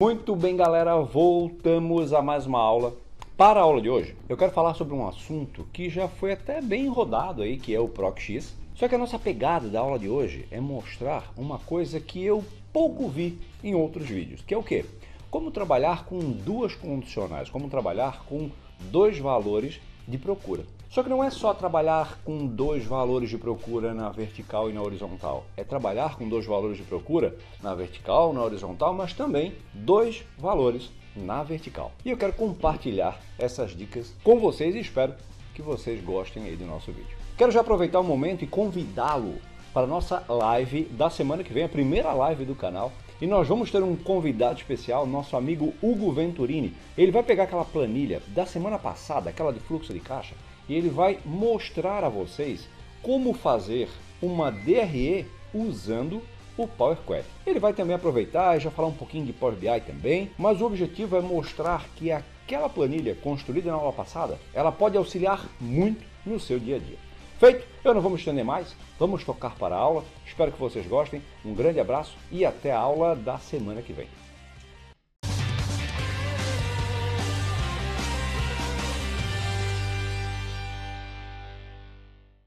Muito bem, galera, voltamos a mais uma aula. Para a aula de hoje, eu quero falar sobre um assunto que já foi até bem rodado aí, que é o PROC-X. Só que a nossa pegada da aula de hoje é mostrar uma coisa que eu pouco vi em outros vídeos, que é o quê? Como trabalhar com duas condicionais, como trabalhar com dois valores de procura. Só que não é só trabalhar com dois valores de procura na vertical e na horizontal. É trabalhar com dois valores de procura na vertical, na horizontal, mas também dois valores na vertical. E eu quero compartilhar essas dicas com vocês e espero que vocês gostem aí do nosso vídeo. Quero já aproveitar o momento e convidá-lo para a nossa live da semana que vem, a primeira live do canal. E nós vamos ter um convidado especial, nosso amigo Hugo Venturini. Ele vai pegar aquela planilha da semana passada, aquela de fluxo de caixa, e ele vai mostrar a vocês como fazer uma DRE usando o Power Query. Ele vai também aproveitar e já falar um pouquinho de Power BI também, mas o objetivo é mostrar que aquela planilha construída na aula passada, ela pode auxiliar muito no seu dia a dia. Feito, eu não vou me estender mais, vamos tocar para a aula, espero que vocês gostem, um grande abraço e até a aula da semana que vem.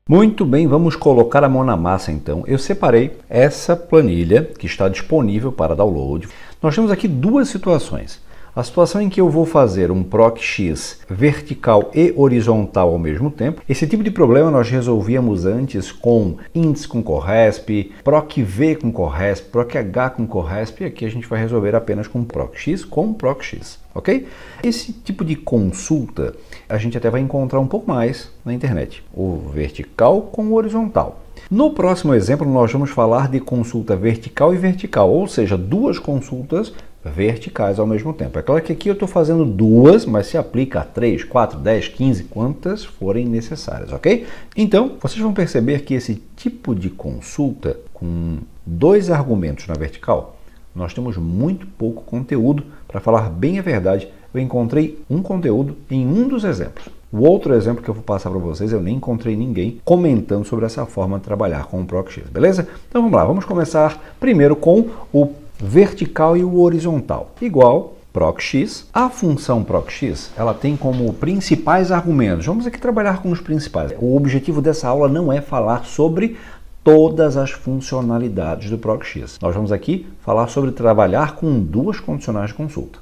Muito bem, vamos colocar a mão na massa então. Eu separei essa planilha que está disponível para download. Nós temos aqui duas situações. A situação em que eu vou fazer um PROC-X vertical e horizontal ao mesmo tempo. Esse tipo de problema nós resolvíamos antes com índice com CoRESP, PROC-V com CoRESP, PROC-H com CoRESP, e aqui a gente vai resolver apenas com PROC-X com PROC-X, ok? Esse tipo de consulta a gente até vai encontrar um pouco mais na internet, o vertical com o horizontal. No próximo exemplo nós vamos falar de consulta vertical e vertical, ou seja, duas consultas verticais ao mesmo tempo. É claro que aqui eu estou fazendo duas, mas se aplica a 3, 4, 10, 15, quantas forem necessárias, ok? Então, vocês vão perceber que esse tipo de consulta com dois argumentos na vertical, nós temos muito pouco conteúdo. Para falar bem a verdade, eu encontrei um conteúdo em um dos exemplos. O outro exemplo que eu vou passar para vocês, eu nem encontrei ninguém comentando sobre essa forma de trabalhar com o PROC-X, beleza? Então vamos lá, vamos começar primeiro com o vertical e o horizontal. Igual PROC-X. A função PROC-X, ela tem como principais argumentos. Vamos aqui trabalhar com os principais. O objetivo dessa aula não é falar sobre todas as funcionalidades do PROC-X. Nós vamos aqui falar sobre trabalhar com duas condicionais de consulta.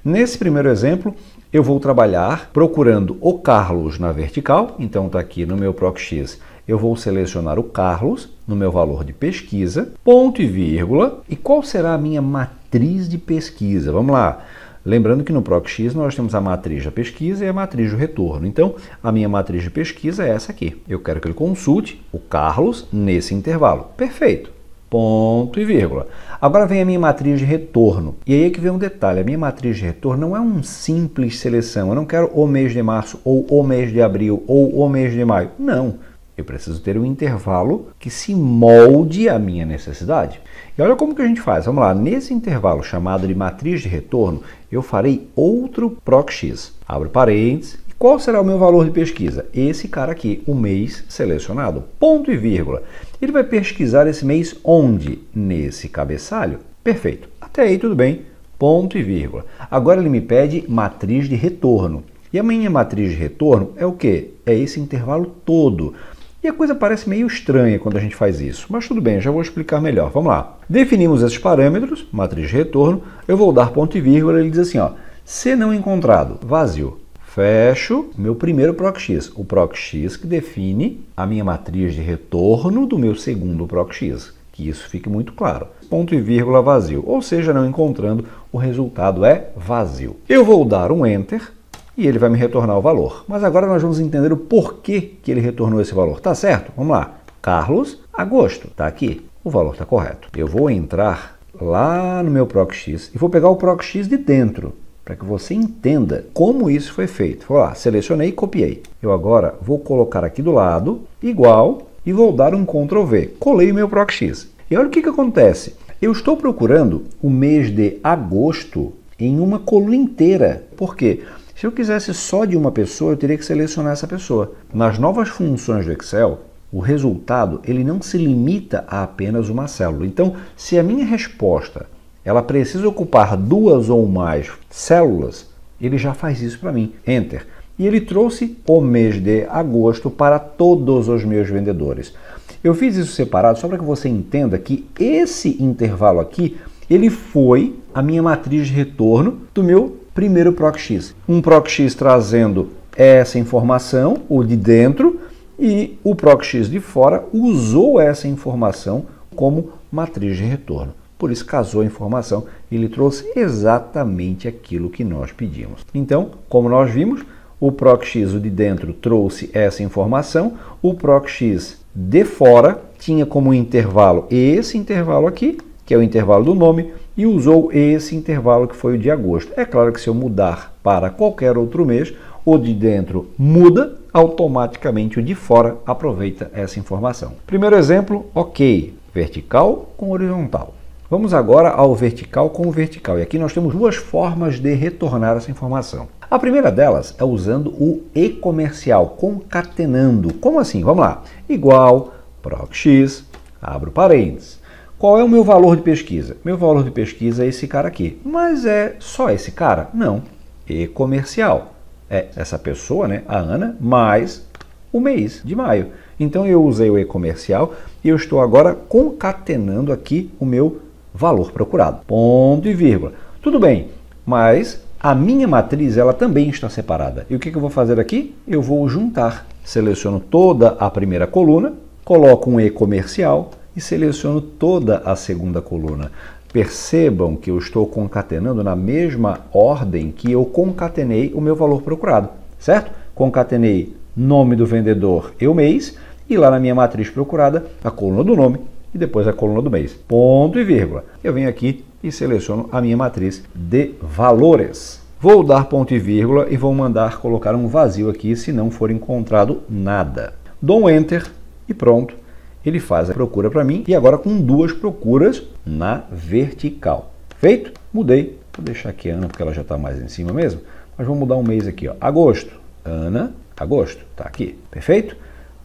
Nesse primeiro exemplo, eu vou trabalhar procurando o Carlos na vertical. Então está aqui no meu PROC-X. Eu vou selecionar o Carlos no meu valor de pesquisa, ponto e vírgula. E qual será a minha matriz de pesquisa? Vamos lá. Lembrando que no PROC-X nós temos a matriz da pesquisa e a matriz do retorno. Então, a minha matriz de pesquisa é essa aqui. Eu quero que ele consulte o Carlos nesse intervalo. Perfeito. Ponto e vírgula. Agora vem a minha matriz de retorno. E aí é que vem um detalhe. A minha matriz de retorno não é um simples seleção. Eu não quero o mês de março, ou o mês de abril, ou o mês de maio. Não. Eu preciso ter um intervalo que se molde à minha necessidade. E olha como que a gente faz. Vamos lá. Nesse intervalo chamado de matriz de retorno, eu farei outro PROC-X. Abro parênteses. E qual será o meu valor de pesquisa? Esse cara aqui, o mês selecionado. Ponto e vírgula. Ele vai pesquisar esse mês onde? Nesse cabeçalho. Perfeito. Até aí tudo bem. Ponto e vírgula. Agora ele me pede matriz de retorno. E a minha matriz de retorno é o quê? É esse intervalo todo. E a coisa parece meio estranha quando a gente faz isso, mas tudo bem, já vou explicar melhor. Vamos lá. Definimos esses parâmetros, matriz de retorno, eu vou dar ponto e vírgula, ele diz assim, ó, se não encontrado, vazio. Fecho meu primeiro PROC-X, o PROC-X que define a minha matriz de retorno do meu segundo PROC-X, que isso fique muito claro. Ponto e vírgula vazio, ou seja, não encontrando, o resultado é vazio. Eu vou dar um Enter, e ele vai me retornar o valor. Mas agora nós vamos entender o porquê que ele retornou esse valor. Tá certo? Vamos lá. Carlos, agosto. Tá aqui. O valor está correto. Eu vou entrar lá no meu PROC-X e vou pegar o PROC-X de dentro, para que você entenda como isso foi feito. Vou lá, selecionei e copiei. Eu agora vou colocar aqui do lado, igual, e vou dar um Ctrl V. Colei o meu PROC-X. E olha o que acontece. Eu estou procurando o mês de agosto em uma coluna inteira. Por quê? Se eu quisesse só de uma pessoa, eu teria que selecionar essa pessoa. Nas novas funções do Excel, o resultado ele não se limita a apenas uma célula. Então, se a minha resposta ela precisa ocupar 2 ou mais células, ele já faz isso para mim. Enter. E ele trouxe o mês de agosto para todos os meus vendedores. Eu fiz isso separado só para que você entenda que esse intervalo aqui, ele foi a minha matriz de retorno do meu primeiro PROC-X. Um PROC-X trazendo essa informação, o de dentro, e o PROC-X de fora usou essa informação como matriz de retorno. Por isso casou a informação e ele trouxe exatamente aquilo que nós pedimos. Então, como nós vimos, o PROC-X, o de dentro, trouxe essa informação, o PROC-X de fora tinha como intervalo esse intervalo aqui, que é o intervalo do nome, e usou esse intervalo que foi o de agosto. É claro que se eu mudar para qualquer outro mês, o de dentro muda, automaticamente o de fora aproveita essa informação. Primeiro exemplo, ok, vertical com horizontal. Vamos agora ao vertical com vertical. E aqui nós temos duas formas de retornar essa informação. A primeira delas é usando o e-comercial, concatenando. Como assim? Vamos lá. Igual, PROC-X, abro parênteses. Qual é o meu valor de pesquisa? Meu valor de pesquisa é esse cara aqui. Mas é só esse cara? Não. E-comercial. É essa pessoa, né, a Ana, mais o mês de maio. Então eu usei o e-comercial e eu estou agora concatenando aqui o meu valor procurado. Ponto e vírgula. Tudo bem, mas a minha matriz ela também está separada. E o que eu vou fazer aqui? Eu vou juntar. Seleciono toda a primeira coluna, coloco um e-comercial e seleciono toda a segunda coluna. Percebam que eu estou concatenando na mesma ordem que eu concatenei o meu valor procurado, certo? Concatenei nome do vendedor e o mês, e lá na minha matriz procurada, a coluna do nome e depois a coluna do mês. Ponto e vírgula. Eu venho aqui e seleciono a minha matriz de valores. Vou dar ponto e vírgula e vou mandar colocar um vazio aqui se não for encontrado nada. Dou um Enter e pronto. Ele faz a procura para mim e agora com duas procuras na vertical. Feito? Mudei. Vou deixar aqui a Ana porque ela já está mais em cima mesmo. Mas vou mudar um mês aqui, ó. Agosto. Ana, agosto. Está aqui. Perfeito?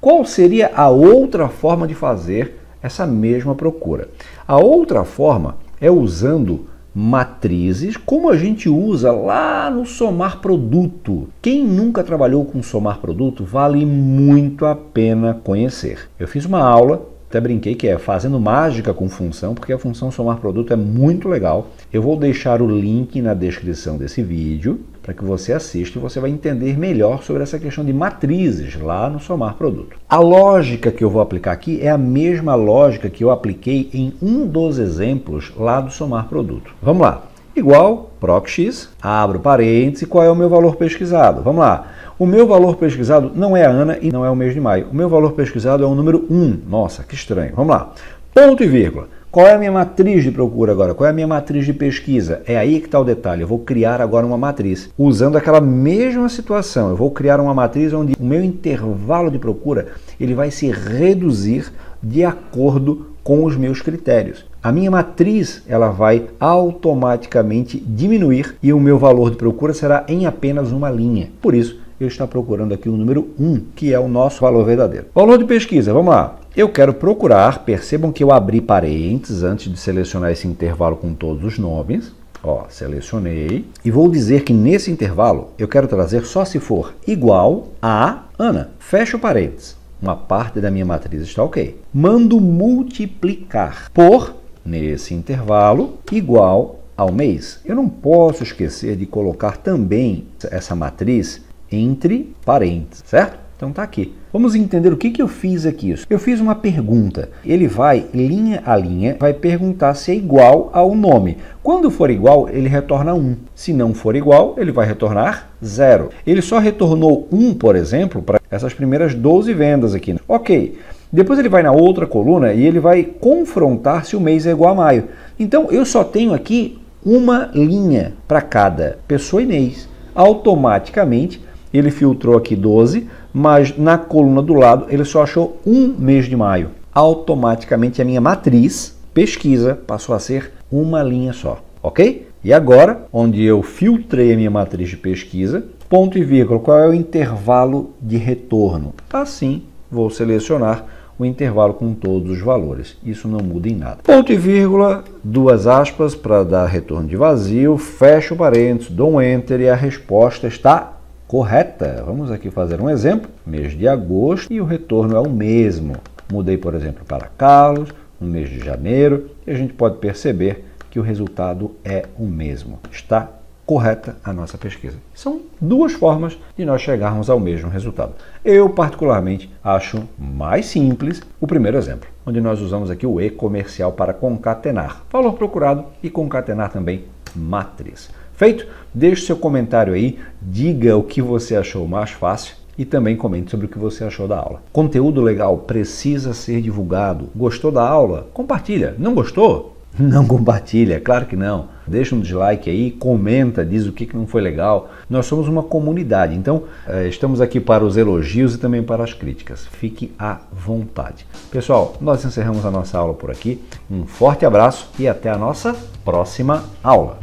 Qual seria a outra forma de fazer essa mesma procura? A outra forma é usando matrizes, como a gente usa lá no Somar Produto. Quem nunca trabalhou com Somar Produto, vale muito a pena conhecer. Eu fiz uma aula, até brinquei que é fazendo mágica com função, porque a função Somar Produto é muito legal. Eu vou deixar o link na descrição desse vídeo, para que você assista e você vai entender melhor sobre essa questão de matrizes lá no Somar Produto. A lógica que eu vou aplicar aqui é a mesma lógica que eu apliquei em um dos exemplos lá do Somar Produto. Vamos lá. Igual, PROC-X, abro parênteses, qual é o meu valor pesquisado? Vamos lá. O meu valor pesquisado não é a Ana e não é o mês de maio. O meu valor pesquisado é o número 1. Nossa, que estranho. Vamos lá. Ponto e vírgula. Qual é a minha matriz de procura agora? Qual é a minha matriz de pesquisa? É aí que está o detalhe. Eu vou criar agora uma matriz. Usando aquela mesma situação, eu vou criar uma matriz onde o meu intervalo de procura ele vai se reduzir de acordo com os meus critérios. A minha matriz ela vai automaticamente diminuir e o meu valor de procura será em apenas uma linha. Por isso, eu estou procurando aqui o número 1, que é o nosso valor verdadeiro. Valor de pesquisa, vamos lá. Eu quero procurar, percebam que eu abri parênteses antes de selecionar esse intervalo com todos os nomes. Ó, selecionei. E vou dizer que nesse intervalo eu quero trazer só se for igual a Ana. Fecho parênteses. Uma parte da minha matriz está ok. Mando multiplicar por, nesse intervalo, igual ao mês. Eu não posso esquecer de colocar também essa matriz entre parênteses, certo? Então tá aqui. Vamos entender o que eu fiz aqui. Eu fiz uma pergunta. Ele vai, linha a linha, vai perguntar se é igual ao nome. Quando for igual, ele retorna 1. Se não for igual, ele vai retornar 0. Ele só retornou 1, por exemplo, para essas primeiras 12 vendas aqui. Ok. Depois ele vai na outra coluna e ele vai confrontar se o mês é igual a maio. Então eu só tenho aqui uma linha para cada pessoa e mês. Automaticamente ele filtrou aqui 12, mas na coluna do lado ele só achou um mês de maio. Automaticamente a minha matriz pesquisa passou a ser uma linha só, ok? E agora, onde eu filtrei a minha matriz de pesquisa, ponto e vírgula, qual é o intervalo de retorno? Assim, vou selecionar o intervalo com todos os valores. Isso não muda em nada. Ponto e vírgula, duas aspas para dar retorno de vazio, fecho parênteses, dou um enter e a resposta está correta. Vamos aqui fazer um exemplo. Mês de agosto e o retorno é o mesmo. Mudei, por exemplo, para Carlos, no mês de janeiro, e a gente pode perceber que o resultado é o mesmo. Está correta a nossa pesquisa. São duas formas de nós chegarmos ao mesmo resultado. Eu, particularmente, acho mais simples o primeiro exemplo, onde nós usamos aqui o e-comercial para concatenar valor procurado e concatenar também matriz. Feito? Deixe seu comentário aí, diga o que você achou mais fácil e também comente sobre o que você achou da aula. Conteúdo legal precisa ser divulgado. Gostou da aula? Compartilha. Não gostou? Não compartilha, claro que não. Deixa um dislike aí, comenta, diz o que não foi legal. Nós somos uma comunidade, então estamos aqui para os elogios e também para as críticas. Fique à vontade. Pessoal, nós encerramos a nossa aula por aqui. Um forte abraço e até a nossa próxima aula.